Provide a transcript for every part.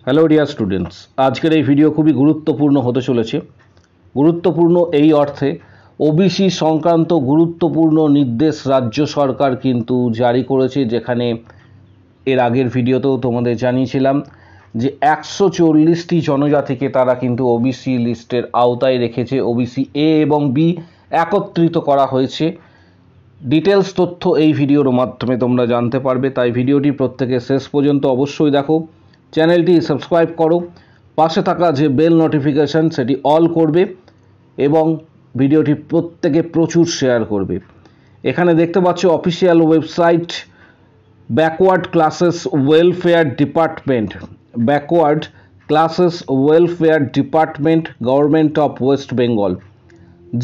Hello dear students, আজকের এই video খুবই গুরুত্বপূর্ণ হতে চলেছে। গুরুত্বপূর্ণ এই অর্থে, ওবিসি সংক্রান্ত গুরুত্বপূর্ণ নির্দেশ রাজ্য সরকার কিন্তু জারি করেছে, যেখানে এর আগের ভিডিওতেও তোমাদের জানিয়েছিলাম যে 140টি জনজাতিকে তারা কিন্তু ওবিসি লিস্টের আওতায় রেখেছে। ওবিসি এ এবং বি একত্রিত করা হয়েছে। ডিটেলস তথ্য এই ভিডিওর মাধ্যমে তোমরা জানতে পারবে, তাই ভিডিওটি প্রত্যেকে শেষ পর্যন্ত অবশ্যই দেখো। চ্যানেলটি সাবস্ক্রাইব করো, পাশে থাকা যে বেল নোটিফিকেশান সেটি অল করবে এবং ভিডিওটি প্রত্যেকে প্রচুর শেয়ার করবে। এখানে দেখতে পাচ্ছ official website backward classes welfare department, backward classes welfare department, government of west Bengal.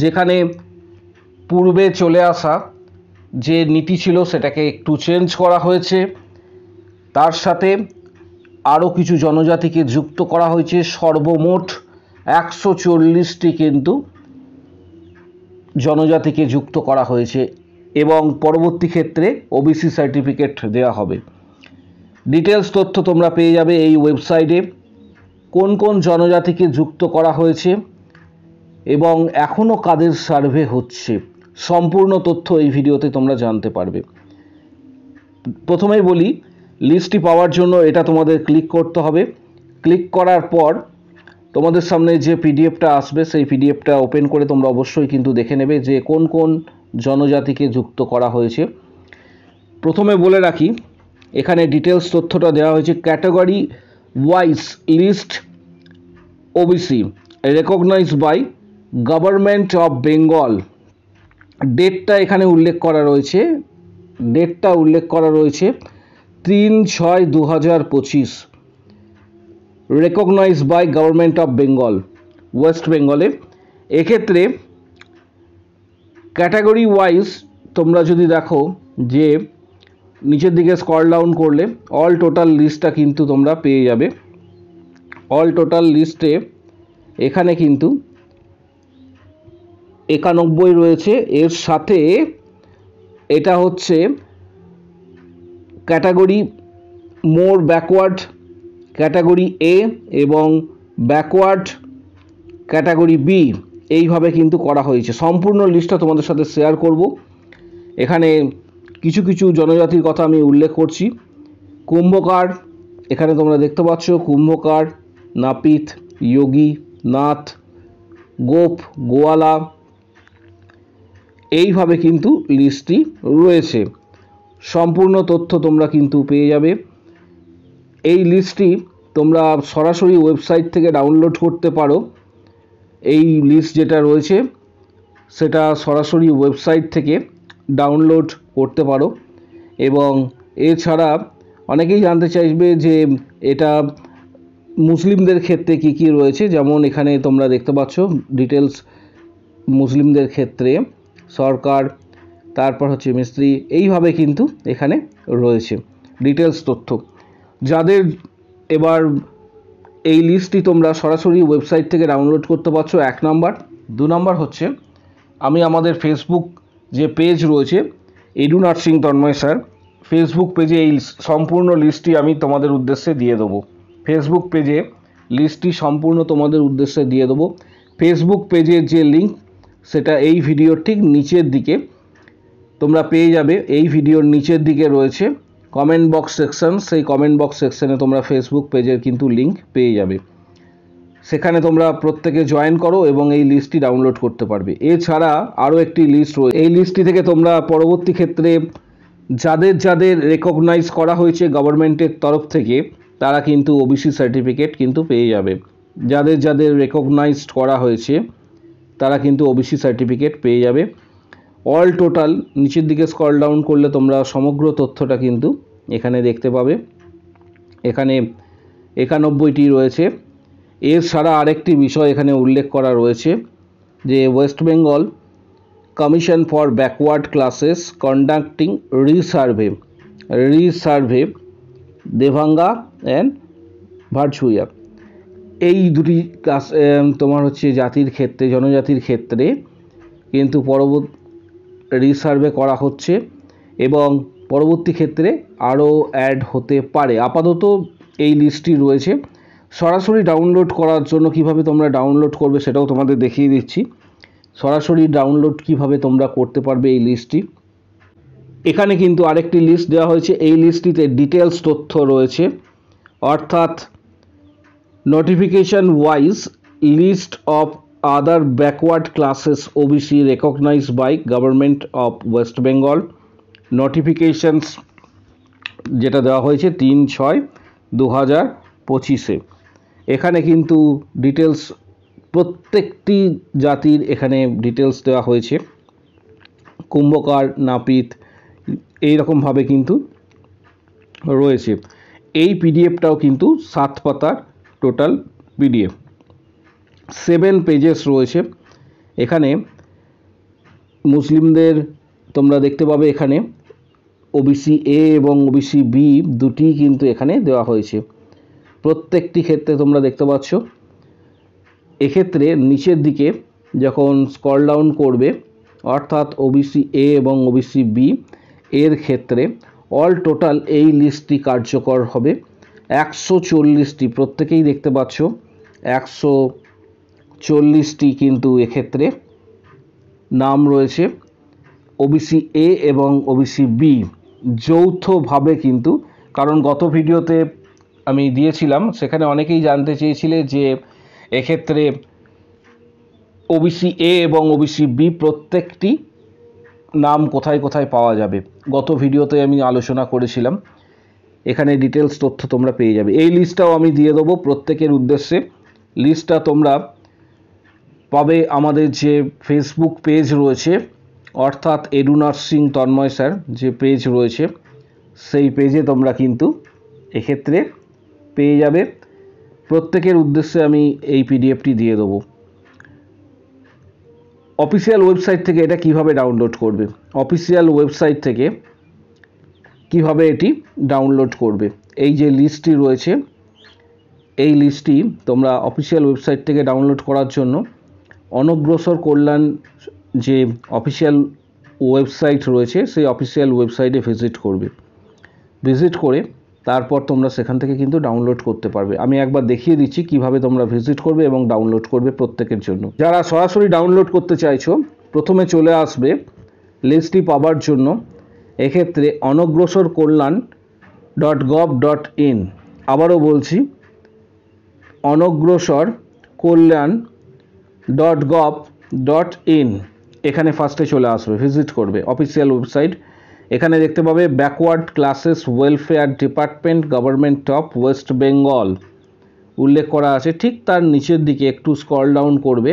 যেখানে পূর্বে চলে আসা যে নীতি ছিল সেটাকে একটু চেঞ্জ করা হয়েছে, তার সাথে আরও কিছু জনজাতিকে যুক্ত করা হয়েছে। সর্বমোট 140টি কিন্তু জনজাতিকে যুক্ত করা হয়েছে এবং পরবর্তী ক্ষেত্রে ওবিসি সার্টিফিকেট দেওয়া হবে। ডিটেলস তথ্য তোমরা পেয়ে যাবে এই ওয়েবসাইটে, কোন কোন জনজাতিকে যুক্ত করা হয়েছে এবং এখনও কাদের সার্ভে হচ্ছে, সম্পূর্ণ তথ্য এই ভিডিওতে তোমরা জানতে পারবে। প্রথমেই বলি, লিস্টটি পাওয়ার জন্য এটা তোমাদের ক্লিক করতে হবে। ক্লিক করার পর তোমাদের সামনে যে পিডিএফটা আসবে সেই পিডিএফটা ওপেন করে তোমরা অবশ্যই কিন্তু দেখে নেবে যে কোন কোন জনজাতিকে যুক্ত করা হয়েছে। প্রথমে বলে রাখি, এখানে ডিটেলস তথ্যটা দেওয়া হয়েছে। Category wise list OBC recognised by government of Bengal. ডেটটা এখানে উল্লেখ করা রয়েছে, 3/6/2025, recognise by government of Bengal, west বেঙ্গলে। এক্ষেত্রে ক্যাটাগরি ওয়াইজ তোমরা যদি দেখো যে নিচের দিকে স্ক্রল ডাউন করলে অল টোটাল লিস্টটা কিন্তু তোমরা পেয়ে যাবে। অল টোটাল লিস্টে এখানে কিন্তু 91 রয়েছে। এর সাথে এটা হচ্ছে ক্যাটাগরি মোর ব্যাকওয়ার্ড ক্যাটাগরি এ এবং ব্যাকওয়ার্ড ক্যাটাগরি বি, এইভাবে কিন্তু করা হয়েছে। সম্পূর্ণ লিস্টটা তোমাদের সাথে শেয়ার করব। এখানে কিছু কিছু জনজাতির কথা আমি উল্লেখ করছি। কুম্ভকার, এখানে তোমরা দেখতে পাচ্ছ কুম্ভকার, নাপিত, যোগী, নাথ, গোপ, গোয়ালা, এইভাবে কিন্তু লিস্টটি রয়েছে। সম্পূর্ণ তথ্য তোমরা কিন্তু পেয়ে যাবে। এই লিস্টটি তোমরা সরাসরি ওয়েবসাইট থেকে ডাউনলোড করতে পারো। এই লিস্ট যেটা রয়েছে সেটা সরাসরি ওয়েবসাইট থেকে ডাউনলোড করতে পারো। এবং এছাড়া অনেকেই জানতে চাইবে যে এটা মুসলিমদের ক্ষেত্রে কি কি রয়েছে, যেমন এখানে তোমরা দেখতে পাচ্ছ ডিটেলস মুসলিমদের ক্ষেত্রে সরকার, তারপর হচ্ছে মিস্ত্রি, এইভাবে কিন্তু এখানে রয়েছে ডিটেলস তথ্য। যাদের এবার এই লিস্টটি তোমরা সরাসরি ওয়েবসাইট থেকে ডাউনলোড করতে পারছো, 1 নম্বর। 2 নম্বর হচ্ছে, আমি আমাদের ফেসবুক যে পেজ রয়েছে edu nursing Tanmoy sir, Facebook পেজে এই সম্পূর্ণ লিস্টটি আমি তোমাদের উদ্দেশ্যে দিয়ে দেবো। ফেসবুক পেজে লিস্টটি সম্পূর্ণ তোমাদের উদ্দেশ্যে দিয়ে দেবো। ফেসবুক পেজের যে লিঙ্ক সেটা এই ভিডিওর ঠিক নিচের দিকে তোমরা পেয়ে যাবে। এই ভিডিওর নিচের দিকে রয়েছে কমেন্ট বক্স সেকশন, সেই কমেন্ট বক্স সেকশনে তোমরা ফেসবুক পেজের কিন্তু লিঙ্ক পেয়ে যাবে। সেখানে তোমরা প্রত্যেকে জয়েন করো এবং এই লিস্টটি ডাউনলোড করতে পারবে। এছাড়া আরও একটি লিস্ট রয়েছে, এই লিস্টটি থেকে তোমরা পরবর্তী ক্ষেত্রে যাদের যাদের রেকগনাইজ করা হয়েছে গভর্নমেন্টের তরফ থেকে তারা কিন্তু ওবিসি সার্টিফিকেট কিন্তু পেয়ে যাবে। যাদের যাদের রেকগনাইজড করা হয়েছে তারা কিন্তু ওবিসি সার্টিফিকেট পেয়ে যাবে। অল টোটাল নিচের দিকে স্ক্রল ডাউন করলে তোমরা সমগ্র তথ্যটা কিন্তু এখানে দেখতে পাবে। এখানে 91টি রয়েছে। এছাড়া আরেকটি বিষয় এখানে উল্লেখ করা রয়েছে যে West Bengal commission for backward classes conducting resurvey Devanga and ভার্চুইয়া, এই দুটি ক্লাস তোমার হচ্ছে জাতির ক্ষেত্রে, জনজাতির ক্ষেত্রে কিন্তু রিসার্ভে করা হচ্ছে এবং পরবর্তী ক্ষেত্রে আরও অ্যাড হতে পারে। আপাতত এই লিস্টটি রয়েছে। সরাসরি ডাউনলোড করার জন্য কিভাবে তোমরা ডাউনলোড করবে সেটাও তোমাদের দেখিয়ে দিচ্ছি। সরাসরি ডাউনলোড কিভাবে তোমরা করতে পারবে এই লিস্টটি। এখানে কিন্তু আরেকটি লিস্ট দেওয়া হয়েছে, এই লিস্টটিতে ডিটেলস তথ্য রয়েছে, অর্থাৎ notification wise list of other backward classes OBC recognised by government of west Bengal. Notifications যেটা দেওয়া হয়েছে 3/6/2025-এ। এখানে কিন্তু ডিটেলস প্রত্যেকটি জাতির এখানে ডিটেলস দেওয়া হয়েছে, কুম্ভকার, নাপিত, এইরকমভাবে কিন্তু রয়েছে। এই পিডিএফটাও কিন্তু 7 পাতার টোটাল পিডিএফ, 7 পেজেস রয়েছে। এখানে মুসলিমদের তোমরা দেখতে পাবে এখানে ওবিসি এ এবং ওবিসি বি দুটি কিন্তু এখানে দেওয়া হয়েছে। প্রত্যেকটি ক্ষেত্রে তোমরা দেখতে পাচ্ছ। এক্ষেত্রে নিচের দিকে যখন স্ক্রল ডাউন করবে, অর্থাৎ ওবিসি এ এবং ওবিসি বি এর ক্ষেত্রে অল টোটাল এই লিস্টটি কার্যকর হবে 140টি। প্রত্যেকেই দেখতে পাচ্ছ 140টি কিন্তু এক্ষেত্রে নাম রয়েছে। ওবিসি এ এবং ওবিসি বি যৌথভাবে কিন্তু, কারণ গত ভিডিওতে আমি দিয়েছিলাম, সেখানে অনেকেই জানতে চেয়েছিলে যে এক্ষেত্রে ওবিসি এ এবং ওবিসি বি প্রত্যেকটি নাম কোথায় কোথায় পাওয়া যাবে। গত ভিডিওতে আমি আলোচনা করেছিলাম, এখানে ডিটেলস তথ্য তোমরা পেয়ে যাবে। এই লিস্টটাও আমি দিয়ে দেবো প্রত্যেকের উদ্দেশ্যে। লিস্টটা তোমরা পাবে আমাদের যে ফেসবুক পেজ রয়েছে, অর্থাৎ এডু নার্সিং তন্ময় স্যার যে পেজ রয়েছে, সেই পেজে তোমরা কিন্তু এক্ষেত্রে পেয়ে যাবে। প্রত্যেকের উদ্দেশ্যে আমি এই পিডিএফটি দিয়ে দেবো। অফিসিয়াল ওয়েবসাইট থেকে এটা কিভাবে ডাউনলোড করবে, অফিসিয়াল ওয়েবসাইট থেকে কিভাবে এটি ডাউনলোড করবে, এই যে লিস্টটি রয়েছে, এই লিস্টটি তোমরা অফিসিয়াল ওয়েবসাইট থেকে ডাউনলোড করার জন্য অনগ্রসর কল্যাণ যে অফিসিয়াল ওয়েবসাইট রয়েছে সেই অফিসিয়াল ওয়েবসাইটে ভিজিট করবে। ভিজিট করে তারপর তোমরা সেখান থেকে কিন্তু ডাউনলোড করতে পারবে। আমি একবার দেখিয়ে দিচ্ছি কিভাবে তোমরা ভিজিট করবে এবং ডাউনলোড করবে প্রত্যেকের জন্য। যারা সরাসরি ডাউনলোড করতে চাইছো, প্রথমে চলে আসবে লিস্টটি পাওয়ার জন্য এক্ষেত্রে অনগ্রসরকল্যাণ.gov.in। আবারও বলছি, অনগ্রসরকল্যাণ.gov.in। এখানে ফার্স্টে চলে আসবে, ভিজিট করবে অফিসিয়াল ওয়েবসাইট। এখানে দেখতে পাবে backward classes welfare department government of west Bengal উল্লেখ করা আছে। ঠিক তার নিচের দিকে একটু স্ক্রল ডাউন করবে,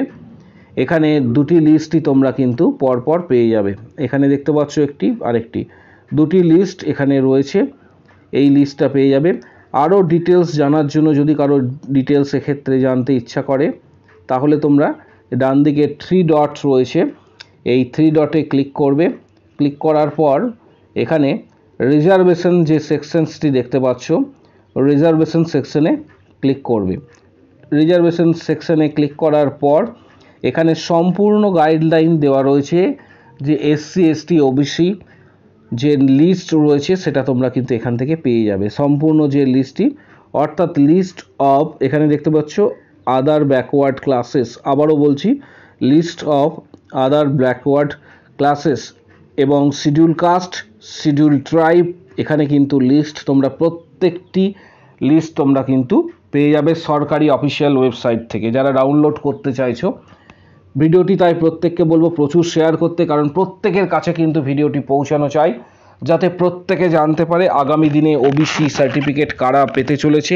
এখানে দুটি লিস্টই তোমরা কিন্তু পরপর পেয়ে যাবে। এখানে দেখতে পাচ্ছ একটি আরেকটি, দুটি লিস্ট এখানে রয়েছে, এই লিস্টটা পেয়ে যাবে। আরও ডিটেলস জানার জন্য যদি কারো ডিটেলস এক্ষেত্রে জানতে ইচ্ছা করে, তাহলে তোমরা ডান দিকে 3 ডট রয়েছে, এই 3 ডটে ক্লিক করবে। ক্লিক করার পর এখানে রিজার্ভেশন যে সেকশনসটি দেখতে পাচ্ছ, রিজার্ভেশন সেকশনে ক্লিক করবে। রিজার্ভেশন সেকশনে ক্লিক করার পর এখানে সম্পূর্ণ গাইডলাইন দেওয়া রয়েছে যে এসসি এসটি ওবিসি যে লিস্ট রয়েছে সেটা তোমরা কিন্তু এখান থেকে পেয়ে যাবে। সম্পূর্ণ যে লিস্টটি, অর্থাৎ লিস্ট অফ, এখানে দেখতে পাচ্ছ আদার ব্যাকওয়ার্ড ক্লাসেস। আবারও বলছি, list of other backward classes এবং শিডিউল কাস্ট, শিডিউল ট্রাইব, এখানে কিন্তু লিস্ট তোমরা প্রত্যেকটি লিস্ট তোমরা কিন্তু পেয়ে যাবে সরকারি অফিসিয়াল ওয়েবসাইট থেকে। যারা ডাউনলোড করতে চাইছো, ভিডিওটি তাই প্রত্যেককে বলবো প্রচুর শেয়ার করতে, কারণ প্রত্যেকের কাছে কিন্তু ভিডিওটি পৌঁছানো চাই, যাতে প্রত্যেকে জানতে পারে আগামী দিনে ওবিসি সার্টিফিকেট কারা পেতে চলেছে,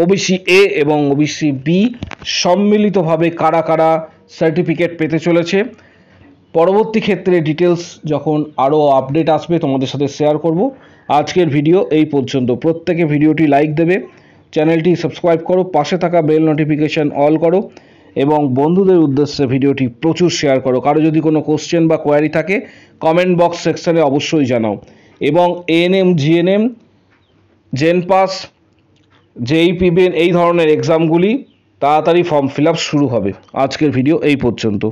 ওবিসি এ এবং ওবিসি বি সম্মিলিতভাবে কারা কারা সার্টিফিকেট পেতে চলেছে। পরবর্তী ক্ষেত্রে ডিটেলস যখন আরও আপডেট আসবে তোমাদের সাথে শেয়ার করব। আজকের ভিডিও এই পর্যন্ত। প্রত্যেকে ভিডিওটি লাইক দেবে, চ্যানেলটি সাবস্ক্রাইব করো, পাশে থাকা বেল নোটিফিকেশান অল করো এবং বন্ধুদের উদ্দেশ্যে ভিডিওটি প্রচুর শেয়ার করো। কারো যদি কোনো কোশ্চেন বা কোয়ারি থাকে কমেন্ট বক্স সেকশানে অবশ্যই জানাও। এবং এএনএম, জিএনএম, জেনপাস, জেইপিবিএন এই ধরনের এক্সামগুলি তাড়াতাড়ি ফর্ম ফিল আপ শুরু হবে। আজকের ভিডিও এই পর্যন্ত।